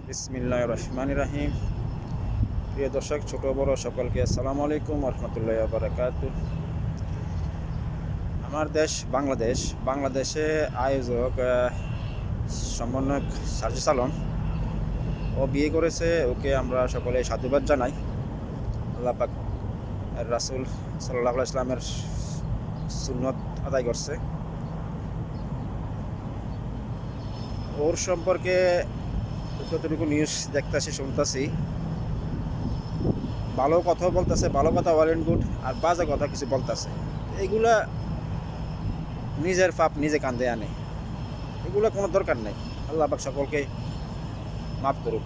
বিসমিল্লাহির রহমানির রহিম। প্রিয় দর্শক, ছোট বড় সকলকে আসসালামু আলাইকুম রাহমাতুল্লাহি ওয়া বারাকাতুহু। আমার দেশ বাংলাদেশে আয়োজক সমন্বয়ক সার্জিস আলম ও বিয়ে করেছে। ওকে আমরা সকলে সাধুবাদ জানাই। আল্লাহ পাক রাসূল সাল্লাল্লাহু আলাইহি ওয়াসাল্লামের সুন্নত আদায় করছে। ওর সম্পর্কে যতটুকু নিউজ দেখতেছি শুনতেছি, ভালো কথা বলতেছে, ভালো কথা ওয়েল এন্ড গুড, আর বাজে কথা কিছু বলতেছে। এগুলা নিজের পাপ নিজে কাঁধে আনে, এগুলো কোনো দরকার নেই। আল্লাহ পাক সকলকে মাফ করুক,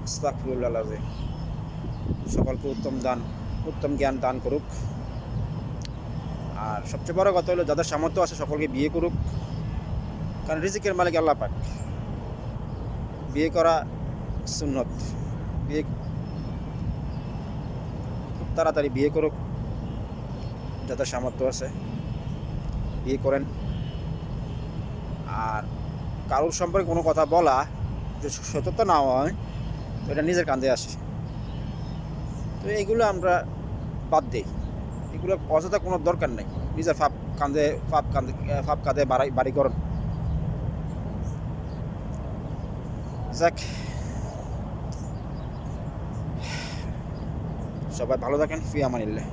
আস্তাগফিরুল্লাহ আযীম। সকলকে উত্তম জ্ঞান দান করুক। আর সবচেয়ে বড় কথা হলো, যাদের সামর্থ্য আছে সকলকে বিয়ে করুক, কারণ রিজিকের মালিক আল্লাহ পাক। বিয়ে করা সুন্নত। বিয়ে খুব তাড়াতাড়ি বিয়ে করুক, যাদের সামর্থ্য আছে বিয়ে করেন। আর কারোর সম্পর্কে কোনো কথা বলা যে সত্যতা না হয়, তো এটা নিজের কাঁধে আসে। তো এগুলো আমরা বাদ দিই, এগুলো অযথা কোনো দরকার নেই। নিজের ফাপ কাঁধে বাড়ি করেন। যাক, সবাই ভালো থাকেন। ফি আমানিল্লাহ।